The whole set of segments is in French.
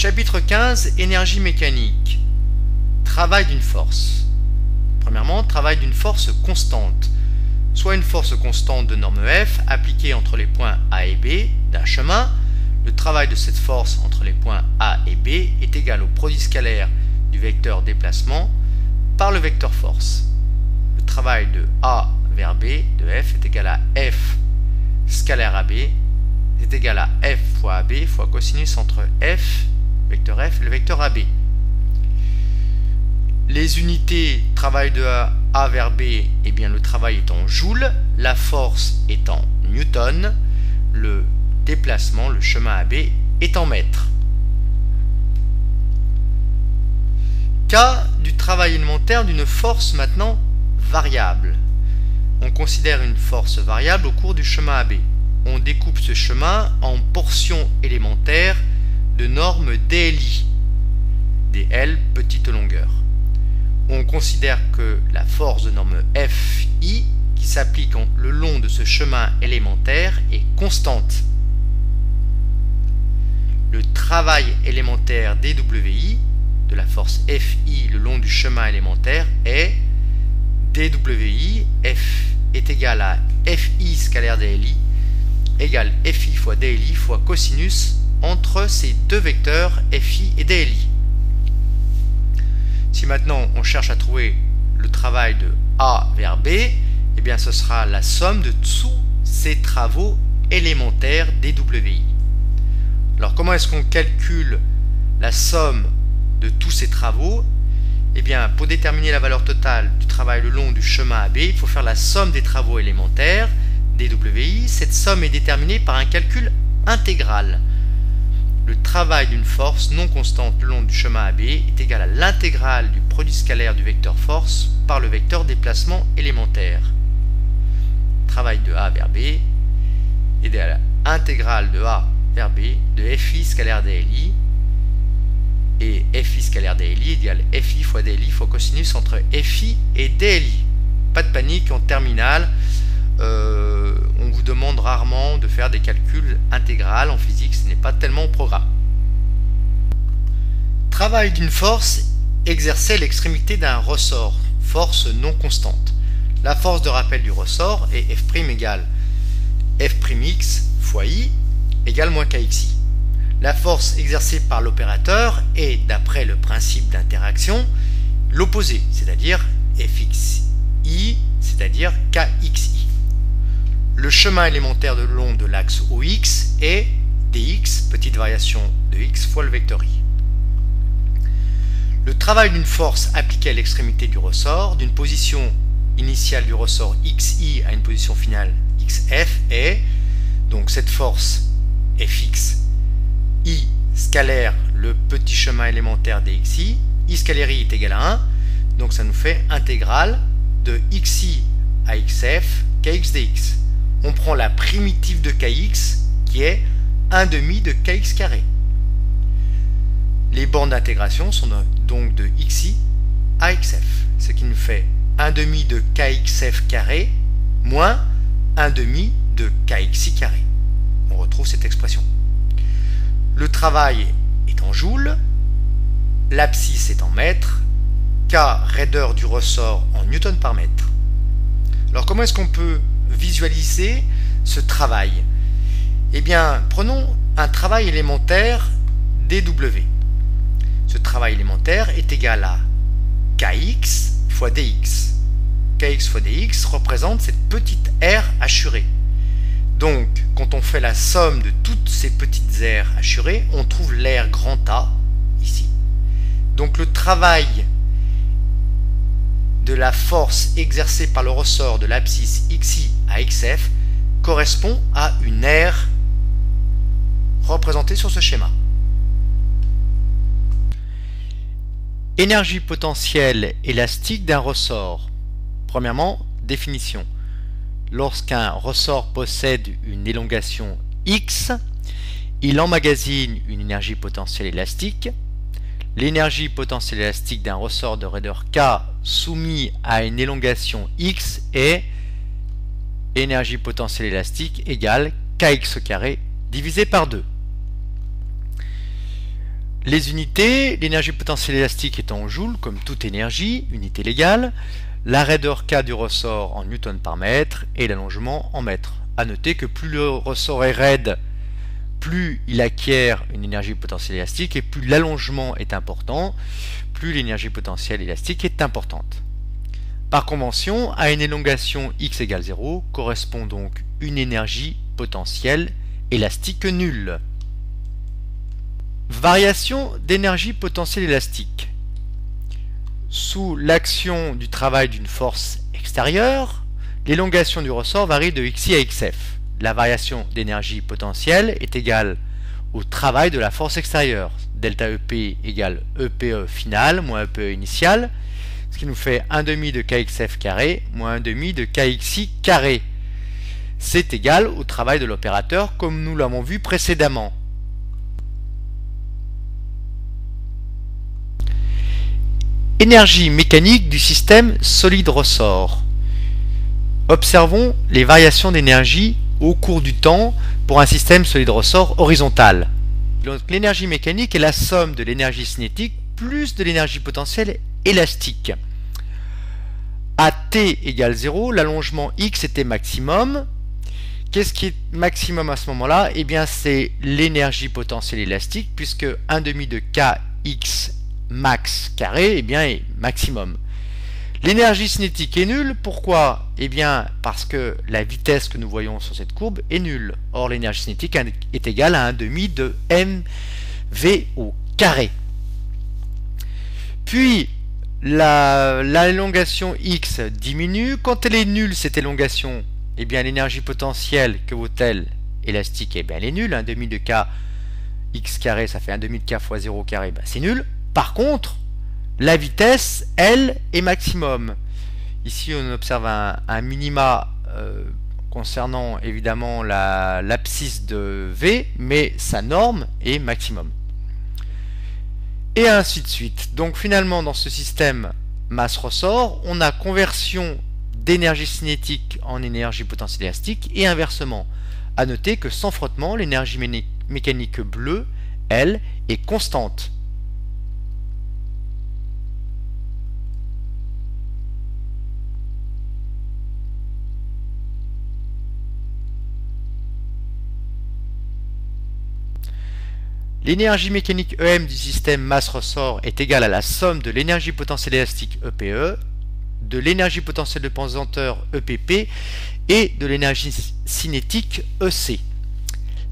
Chapitre 15, énergie mécanique. Travail d'une force. Premièrement, travail d'une force constante, soit une force constante de norme F appliquée entre les points A et B d'un chemin. Le travail de cette force entre les points A et B est égal au produit scalaire du vecteur déplacement par le vecteur force. Le travail de A vers B de F est égal à F scalaire AB est égal à F fois AB fois cosinus entre F, vecteur F, et le vecteur AB. Les unités travail de A vers B, eh bien le travail est en joules, la force est en newton, le déplacement, le chemin AB, est en mètres. Cas du travail élémentaire d'une force maintenant variable. On considère une force variable au cours du chemin AB. On découpe ce chemin en portions élémentaires de norme DLI, dl petite longueur. On considère que la force de norme Fi qui s'applique le long de ce chemin élémentaire est constante. Le travail élémentaire dWi de la force Fi le long du chemin élémentaire est dWi F est égal à Fi scalaire dLi égale Fi fois dLi fois cosinus entre ces deux vecteurs Fi et dLi. Si maintenant on cherche à trouver le travail de A vers B, eh bien ce sera la somme de tous ces travaux élémentaires dWi. Alors comment est-ce qu'on calcule la somme de tous ces travaux? Eh bien pour déterminer la valeur totale du travail le long du chemin AB, il faut faire la somme des travaux élémentaires dWi. Cette somme est déterminée par un calcul intégral. Le travail d'une force non constante le long du chemin AB est égal à l'intégrale du produit scalaire du vecteur force par le vecteur déplacement élémentaire. Travail de A vers B est égal à l'intégrale de A vers B de Fi scalaire dLi, et Fi scalaire dLi est égal à Fi fois dLi fois cosinus entre Fi et dLi. Pas de panique, en terminale, on vous demande rarement de faire des calculs intégrales. En physique, ce n'est pas tellement au programme. Travail d'une force exercée à l'extrémité d'un ressort, force non constante. La force de rappel du ressort est F' égale F'x fois I égale moins KXI. La force exercée par l'opérateur est, d'après le principe d'interaction, l'opposé, c'est-à-dire Fxi, c'est-à-dire KXI. Le chemin élémentaire de long de l'axe OX est dx, petite variation de x fois le vecteur i. Le travail d'une force appliquée à l'extrémité du ressort, d'une position initiale du ressort xi à une position finale xf est, donc cette force Fx i scalaire le petit chemin élémentaire dxi, i scalaire i est égal à 1, donc ça nous fait intégrale de xi à xf kx dx. On prend la primitive de kx qui est 1 demi de kx carré. Les bornes d'intégration sont donc de xi à xf, ce qui nous fait 1 demi de kxf carré moins 1 demi de kxi carré. On retrouve cette expression. Le travail est en joules, l'abscisse est en mètres, K raideur du ressort en newton par mètre. Alors comment est-ce qu'on peut visualiser ce travail? Eh bien, prenons un travail élémentaire dW. Ce travail élémentaire est égal à Kx fois dx. Kx fois dx représente cette petite aire hachurée. Donc, quand on fait la somme de toutes ces petites aires hachurées, on trouve l'aire grand A, ici. Donc le travail de la force exercée par le ressort de l'abscisse xi à xf correspond à une aire représentée sur ce schéma. Énergie potentielle élastique d'un ressort. Premièrement, définition. Lorsqu'un ressort possède une élongation x, il emmagasine une énergie potentielle élastique. L'énergie potentielle élastique d'un ressort de raideur k soumis à une élongation x est énergie potentielle élastique égale kx carré divisé par 2. Les unités, l'énergie potentielle élastique est en joules, comme toute énergie, unité légale, la raideur K du ressort en newton par mètre et l'allongement en mètres. A noter que plus le ressort est raide, plus il acquiert une énergie potentielle élastique et plus l'allongement est important, plus l'énergie potentielle élastique est importante. Par convention, à une élongation x égale 0 correspond donc une énergie potentielle élastique nulle. Variation d'énergie potentielle élastique. Sous l'action du travail d'une force extérieure, l'élongation du ressort varie de xi à xf. La variation d'énergie potentielle est égale au travail de la force extérieure. Delta EP égale EPE final moins EPE initial, ce qui nous fait 1 demi de kxf carré moins 1 demi de kxi carré. C'est égal au travail de l'opérateur comme nous l'avons vu précédemment. Énergie mécanique du système solide-ressort. Observons les variations d'énergie au cours du temps pour un système solide-ressort horizontal. L'énergie mécanique est la somme de l'énergie cinétique plus de l'énergie potentielle élastique. À t égale 0, l'allongement x était maximum. Qu'est-ce qui est maximum à ce moment-là? Eh bien, c'est l'énergie potentielle élastique, puisque 1 demi de kx max carré est maximum. L'énergie cinétique est nulle. Pourquoi? Eh bien, parce que la vitesse que nous voyons sur cette courbe est nulle. Or, l'énergie cinétique est égale à 1 demi de mv au carré. Puis, l'élongation x diminue. Quand elle est nulle, cette élongation, eh bien, l'énergie potentielle, que vaut-elle? Élastique, eh bien, elle est nulle. 1 demi de k x carré, ça fait 1 demi de k fois 0 carré, ben, c'est nul. Par contre, la vitesse, elle, est maximum. Ici, on observe un minima concernant évidemment l'abscisse de V, mais sa norme est maximum. Et ainsi de suite. Donc finalement, dans ce système masse-ressort, on a conversion d'énergie cinétique en énergie potentielle élastique et inversement. A noter que sans frottement, l'énergie mécanique bleue, elle, est constante. L'énergie mécanique EM du système masse-ressort est égale à la somme de l'énergie potentielle élastique EPE, de l'énergie potentielle de pesanteur EPP et de l'énergie cinétique EC.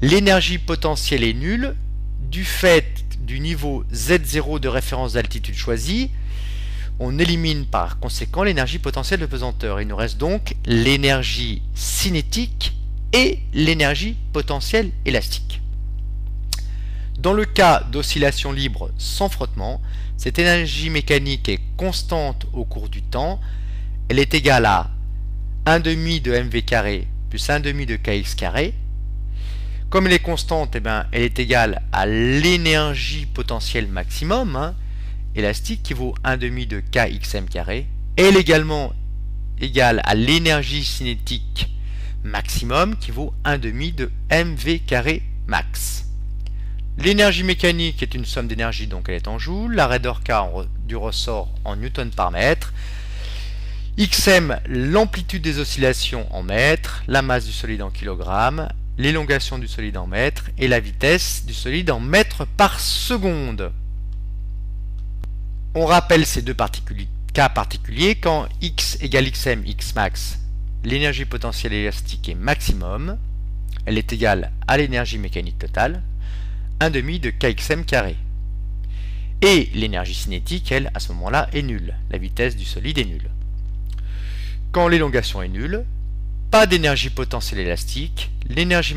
L'énergie potentielle est nulle du fait du niveau Z0 de référence d'altitude choisi. On élimine par conséquent l'énergie potentielle de pesanteur. Il nous reste donc l'énergie cinétique et l'énergie potentielle élastique. Dans le cas d'oscillation libre sans frottement, cette énergie mécanique est constante au cours du temps. Elle est égale à 1 demi de mv carré plus 1 demi de kx carré. Comme elle est constante, eh bien, elle est égale à l'énergie potentielle maximum, élastique, qui vaut 1 demi de kxm carré. Et elle est également égale à l'énergie cinétique maximum, qui vaut 1 demi de mv carré max. L'énergie mécanique est une somme d'énergie, donc elle est en joules. La raideur K du ressort en newton par mètre. Xm, l'amplitude des oscillations en mètres. La masse du solide en kilogrammes. L'élongation du solide en mètres. Et la vitesse du solide en mètres par seconde. On rappelle ces deux cas particuliers. Quand x égale xm, x max, l'énergie potentielle élastique est maximum. Elle est égale à l'énergie mécanique totale. 1 demi de kxm carré. Et l'énergie cinétique, elle, à ce moment-là, est nulle. La vitesse du solide est nulle. Quand l'élongation est nulle, pas d'énergie potentielle élastique. L'énergie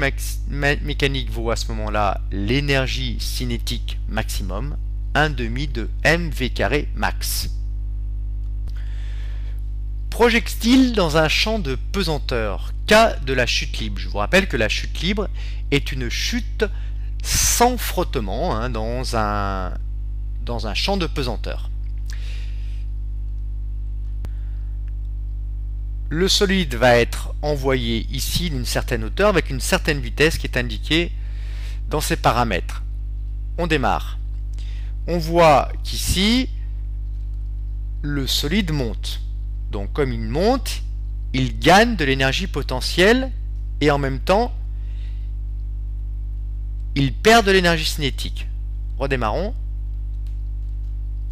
mécanique vaut à ce moment-là l'énergie cinétique maximum, 1 demi de mv carré max. Projectile dans un champ de pesanteur. Cas de la chute libre. Je vous rappelle que la chute libre est une chute sans frottement dans un champ de pesanteur. Le solide va être envoyé ici d'une certaine hauteur avec une certaine vitesse qui est indiquée dans ces paramètres. On démarre. on voit qu'ici, le solide monte. Donc comme il monte, il gagne de l'énergie potentielle et en même temps, il perd de l'énergie cinétique. Redémarrons.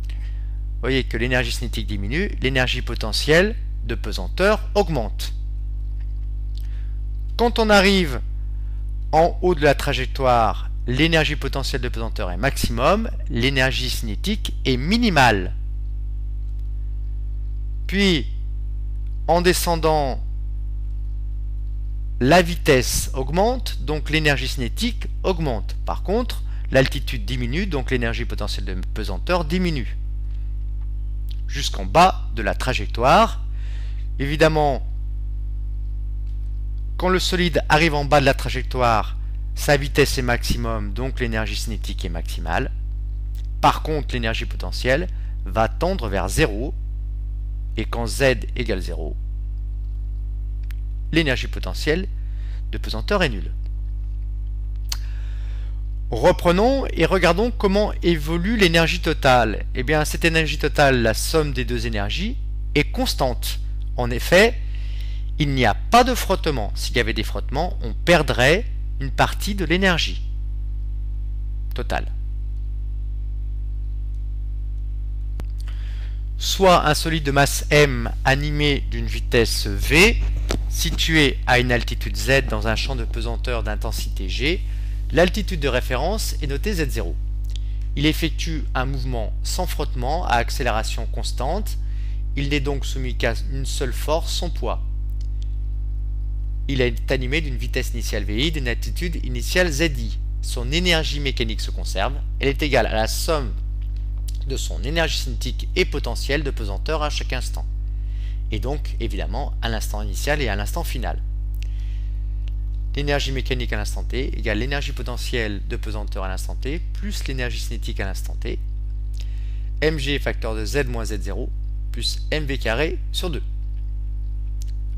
Vous voyez que l'énergie cinétique diminue, l'énergie potentielle de pesanteur augmente. Quand on arrive en haut de la trajectoire, l'énergie potentielle de pesanteur est maximum, l'énergie cinétique est minimale. Puis, en descendant, la vitesse augmente, donc l'énergie cinétique augmente. Par contre, l'altitude diminue, donc l'énergie potentielle de pesanteur diminue. Jusqu'en bas de la trajectoire. Évidemment, quand le solide arrive en bas de la trajectoire, sa vitesse est maximum, donc l'énergie cinétique est maximale. Par contre, l'énergie potentielle va tendre vers 0, et quand z égale 0, l'énergie potentielle de pesanteur est nulle. Reprenons et regardons comment évolue l'énergie totale. Eh bien, cette énergie totale, la somme des deux énergies, est constante. En effet, il n'y a pas de frottement. S'il y avait des frottements, on perdrait une partie de l'énergie totale. Soit un solide de masse m animé d'une vitesse v, situé à une altitude z dans un champ de pesanteur d'intensité g, l'altitude de référence est notée z0. Il effectue un mouvement sans frottement à accélération constante, il n'est donc soumis qu'à une seule force, son poids. Il est animé d'une vitesse initiale vi, d'une altitude initiale zi. Son énergie mécanique se conserve, elle est égale à la somme de son énergie cinétique et potentielle de pesanteur à chaque instant. Et donc, évidemment, à l'instant initial et à l'instant final. L'énergie mécanique à l'instant t égale l'énergie potentielle de pesanteur à l'instant t plus l'énergie cinétique à l'instant t. mg facteur de z moins z0 plus mv carré sur 2.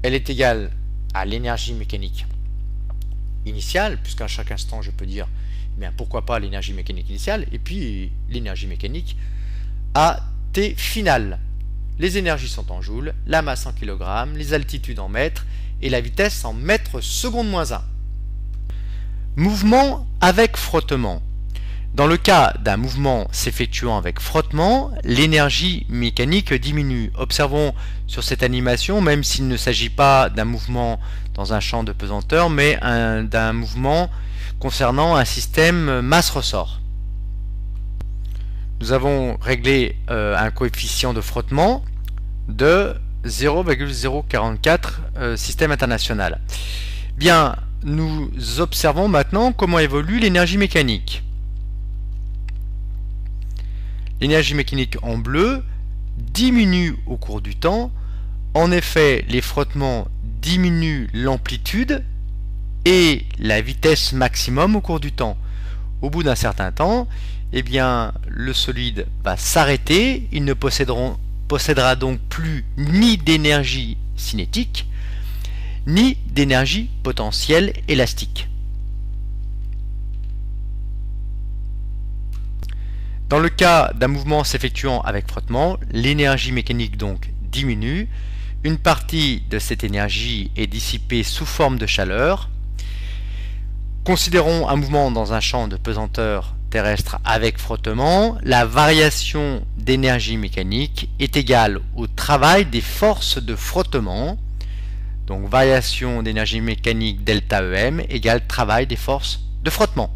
Elle est égale à l'énergie mécanique initiale, puisqu'à chaque instant je peux dire, eh bien, pourquoi pas l'énergie mécanique initiale, et puis l'énergie mécanique à t final. Les énergies sont en joules, la masse en kilogrammes, les altitudes en mètres et la vitesse en mètres secondes moins 1. Mouvement avec frottement. Dans le cas d'un mouvement s'effectuant avec frottement, l'énergie mécanique diminue. Observons sur cette animation, même s'il ne s'agit pas d'un mouvement dans un champ de pesanteur, mais d'un mouvement concernant un système masse-ressort. Nous avons réglé un coefficient de frottement de 0,044 système international. Bien, nous observons maintenant comment évolue l'énergie mécanique. L'énergie mécanique en bleu diminue au cours du temps. En effet, les frottements diminuent l'amplitude et la vitesse maximum au cours du temps. Au bout d'un certain temps, eh bien, le solide va s'arrêter, il ne possédera donc plus ni d'énergie cinétique, ni d'énergie potentielle élastique. Dans le cas d'un mouvement s'effectuant avec frottement, l'énergie mécanique donc diminue. Une partie de cette énergie est dissipée sous forme de chaleur. Considérons un mouvement dans un champ de pesanteur terrestre avec frottement. La variation d'énergie mécanique est égale au travail des forces de frottement. Donc variation d'énergie mécanique delta EM égale travail des forces de frottement.